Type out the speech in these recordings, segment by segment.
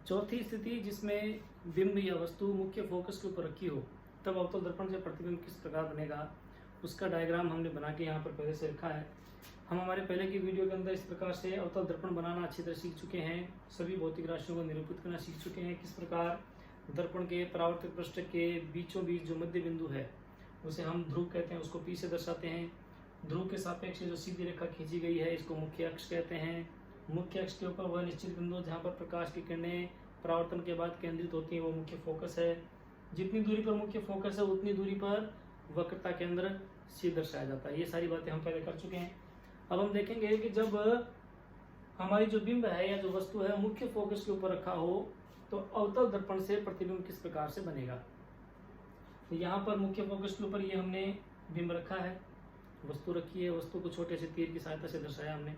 चौथी स्थिति जिसमें बिंब या वस्तु मुख्य फोकस के ऊपर रखी हो, तब अवतल दर्पण से प्रतिबिंब किस प्रकार बनेगा, उसका डायग्राम हमने बना के यहाँ पर पहले से रखा है। हम हमारे पहले की वीडियो के अंदर इस प्रकार से अवतल दर्पण बनाना अच्छी तरह सीख चुके हैं, सभी भौतिक राशियों को निरूपित करना सीख चुके हैं। किस प्रकार दर्पण के परावर्तक पृष्ठ के बीचों बीच जो मध्य बिंदु है उसे हम ध्रुव कहते हैं, उसको P से दर्शाते हैं। ध्रुव के सापेक्ष जो सीधी रेखा खींची गई है इसको मुख्य अक्ष कहते हैं। मुख्य अक्ष के ऊपर वह निश्चित बिंदु जहाँ पर प्रकाश की किरणें परावर्तन के बाद केंद्रित होती हैं वो मुख्य फोकस है। जितनी दूरी पर मुख्य फोकस है उतनी दूरी पर वक्रता केंद्र C दर्शाया जाता है। ये सारी बातें हम पहले कर चुके हैं। अब हम देखेंगे कि जब हमारी जो बिंब है या जो वस्तु है मुख्य फोकस के ऊपर रखा हो तो अवतल दर्पण से प्रतिबिंब किस प्रकार से बनेगा। तो यहाँ पर मुख्य फोकस के ऊपर ये हमने बिंब रखा है, वस्तु रखी है, वस्तु को छोटे से तीर की सहायता से दर्शाया हमने।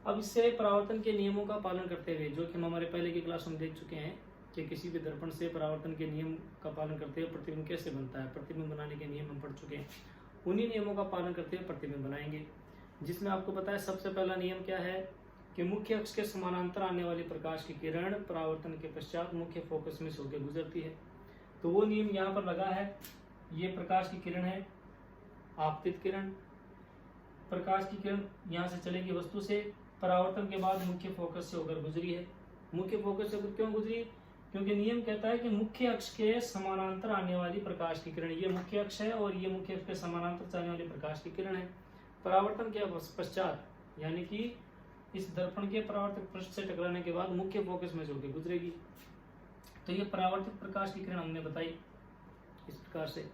अब इससे परावर्तन के नियमों का पालन करते हुए, जो कि हम हमारे पहले की क्लास में देख चुके हैं कि किसी भी दर्पण से परावर्तन के नियम का पालन करते हुए प्रतिबिंब कैसे बनता है, प्रतिबिंब बनाने के नियम हम पढ़ चुके हैं। उन्हीं नियमों का पालन करते हुए प्रतिबिंब बनाएंगे, जिसमें आपको पता है सबसे पहला नियम क्या है कि मुख्य अक्ष के समानांतर आने वाली प्रकाश की किरण परावर्तन के पश्चात मुख्य फोकस में से होकर गुजरती है। तो वो नियम यहाँ पर लगा है। ये प्रकाश की किरण है, आपतित किरण। प्रकाश की किरण यहाँ से चलेगी वस्तु से, परावर्तन के बाद मुख्य फोकस से होकर गुजरी है। मुख्य फोकस से क्यों गुजरी? क्योंकि नियम कहता है कि मुख्य अक्ष के समानांतर आने वाली प्रकाश की किरण, ये मुख्य अक्ष है और ये मुख्य अक्ष के समानांतर जाने वाली प्रकाश की किरण है। परावर्तन के पश्चात यानी कि इस दर्पण के परावर्तक पृष्ठ से टकराने के बाद मुख्य फोकस में से होकर गुजरेगी। तो ये परावर्तित प्रकाश की किरण हमने बताई इस प्रकार से।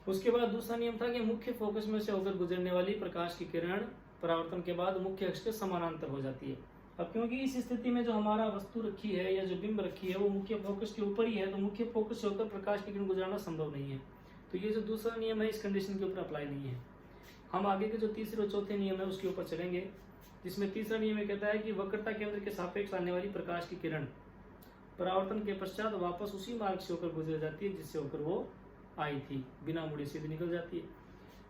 उसके बाद दूसरा नियम था कि मुख्य फोकस में से होकर गुजरने वाली प्रकाश की किरण परावर्तन के बाद मुख्य अक्ष के समानांतर हो जाती है। अब क्योंकि इस स्थिति में जो हमारा वस्तु रखी है या जो बिंब रखी है वो मुख्य फोकस के ऊपर ही है, तो मुख्य फोकस से होकर प्रकाश की किरण गुजरना संभव नहीं है। तो ये जो दूसरा नियम है इस कंडीशन के ऊपर अप्लाई नहीं है। हम आगे के जो तीसरे और चौथे नियम है उसके ऊपर चलेंगे, जिसमें तीसरा नियम ये कहता है कि वक्रता केंद्र के सापेक्ष आने वाली प्रकाश की किरण परावर्तन के पश्चात वापस उसी मार्ग से होकर गुजर जाती है जिससे होकर वो आई थी, बिना मुड़े सीधे निकल जाती है।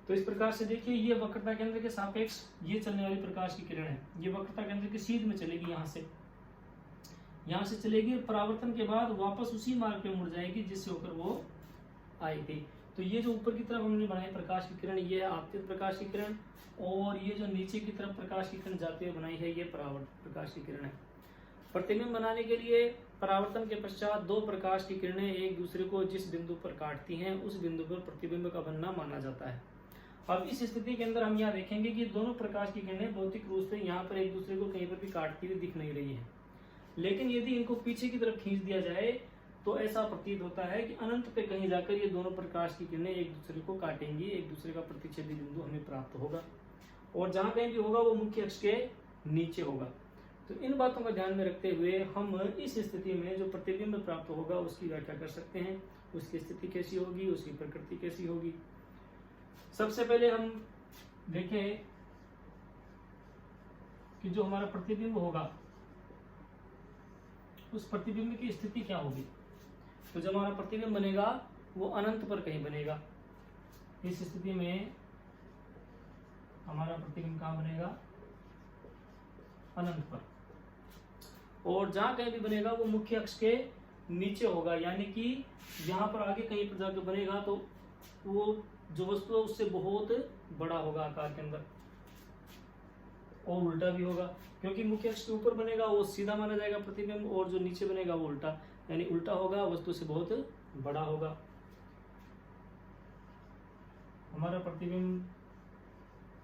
तो इस प्रकार से देखिए ये वक्रता केंद्र के सापेक्ष ये चलने वाली प्रकाश की किरण है, ये वक्रता केंद्र के सीध में चलेगी, यहाँ से चलेगी, परावर्तन के बाद वापस उसी मार्ग पे मुड़ जाएगी जिससे होकर वो आई थी। तो ये जो ऊपर की तरफ हमने बनाई प्रकाश की किरण ये है आपतित प्रकाश की किरण, और ये जो नीचे की तरफ प्रकाश की किरण जाते हुए बनाई है ये परावर्तित प्रकाश की किरण है। प्रतिबिंब बनाने के लिए परावर्तन के पश्चात दो प्रकाश की किरणें एक दूसरे को जिस बिंदु पर काटती हैं उस बिंदु पर प्रतिबिंब का बनना माना जाता है। अब इस स्थिति के अंदर हम यहाँ देखेंगे कि दोनों प्रकाश की किरणें भौतिक रूप से यहाँ पर एक दूसरे को कहीं पर भी काटती हुई दिख नहीं रही है, लेकिन यदि इनको पीछे की तरफ खींच दिया जाए तो ऐसा प्रतीत होता है कि अनंत पे कहीं जाकर ये दोनों प्रकाश की किरणें एक दूसरे को काटेंगी, एक दूसरे का प्रतिच्छेदी बिंदु हमें प्राप्त होगा, और जहां कहीं भी होगा वो मुख्य अक्ष के नीचे होगा। तो इन बातों का ध्यान में रखते हुए हम इस स्थिति में जो प्रतिबिंब प्राप्त होगा उसकी व्याख्या कर सकते हैं, उसकी स्थिति कैसी होगी, उसकी प्रकृति कैसी होगी। सबसे पहले हम देखें कि जो हमारा प्रतिबिंब होगा उस प्रतिबिंब की स्थिति क्या होगी। तो जब हमारा प्रतिबिंब बनेगा वो अनंत पर कहीं बनेगा। इस स्थिति में हमारा प्रतिबिंब कहाँ बनेगा? अनंत पर। और जहां कहीं भी बनेगा वो मुख्य अक्ष के नीचे होगा, यानी कि यहाँ पर आगे कहीं पर जाकर बनेगा तो वो जो वस्तु है उससे बहुत बड़ा होगा आकार के अंदर, और उल्टा भी होगा, क्योंकि मुख्य अक्ष के ऊपर बनेगा वो सीधा माना जाएगा प्रतिबिंब, और जो नीचे बनेगा वो उल्टा, यानी उल्टा होगा, वस्तु से बहुत बड़ा होगा। हमारा प्रतिबिंब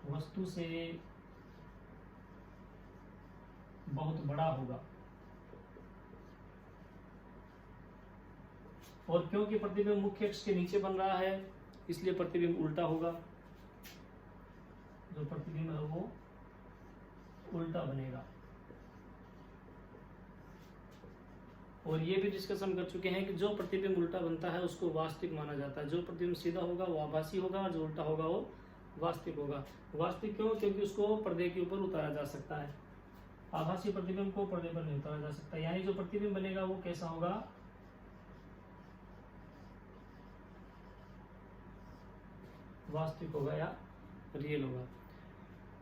वस्तु से बहुत बड़ा होगा, और क्योंकि प्रतिबिंब मुख्य अक्ष के नीचे बन रहा है इसलिए प्रतिबिंब उल्टा होगा। जो प्रतिबिंब है वो उल्टा बनेगा। और ये भी डिस्कशन कर चुके हैं कि जो प्रतिबिंब उल्टा बनता है उसको वास्तविक माना जाता है। जो प्रतिबिंब सीधा होगा वो आभासी होगा, और जो उल्टा होगा वो वास्तविक होगा। वास्तविक क्यों? क्योंकि उसको पर्दे के ऊपर उतारा जा सकता है, आभासी प्रतिबिंब को पर्दे पर नहीं उतारा जा सकता। यानी जो प्रतिबिंब बनेगा वो कैसा होगा? वास्तविक होगा या रियल होगा।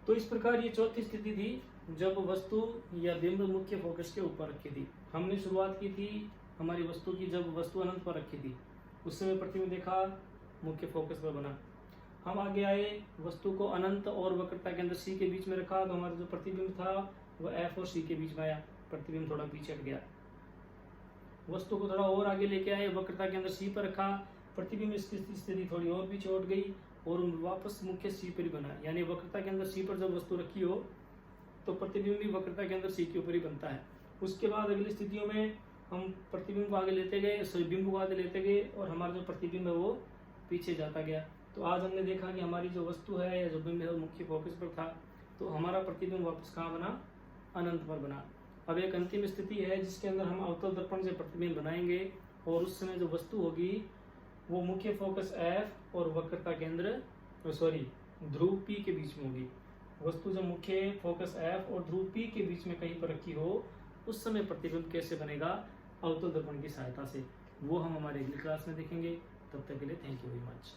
तो इस प्रकार ये चौथी स्थिति थी जब वस्तु या बिंब मुख्य फोकस के ऊपर रखी थी। हमने शुरुआत की थी हमारी वस्तु की जब वस्तु अनंत पर रखी थी, उस समय प्रतिबिंब देखा मुख्य फोकस पर बना। हम आगे आए, वस्तु को अनंत और वक्रता के अंदर सी के बीच में रखा, तो हमारा जो प्रतिबिंब था वह एफ और सी के बीच में आया, प्रतिबिंब थोड़ा पीछे हट गया। वस्तु को थोड़ा और आगे लेके आए, वक्रता के अंदर सी पर रखा, प्रतिबिंब की स्थिति थोड़ी और पीछे हट गई और वापस मुख्य सी पर ही बना। यानी वक्रता के अंदर सी पर जब वस्तु रखी हो तो प्रतिबिंब भी वक्रता के अंदर सी के ऊपर ही बनता है। उसके बाद अगली स्थितियों में हम प्रतिबिंब को आगे लेते गए, बिंब को आगे लेते गए और हमारा जो प्रतिबिंब है वो पीछे जाता गया। तो आज हमने देखा कि हमारी जो वस्तु है या जो बिंब है वो मुख्य फोकस पर था, तो हमारा प्रतिबिंब वापस कहाँ बना, अनंत पर बना। अब एक अंतिम स्थिति है जिसके अंदर हम अवतल दर्पण से प्रतिबिंब बनाएंगे और उस समय जो वस्तु होगी वो मुख्य फोकस एफ और वक्रता केंद्र ध्रुव पी के बीच में होगी। वस्तु जब मुख्य फोकस एफ और ध्रुव पी के बीच में कहीं पर रखी हो, उस समय प्रतिबिंब कैसे बनेगा, अवतल दर्पण की सहायता से, वो हम हमारे अगली क्लास में देखेंगे। तब तक के लिए थैंक यू वेरी मच।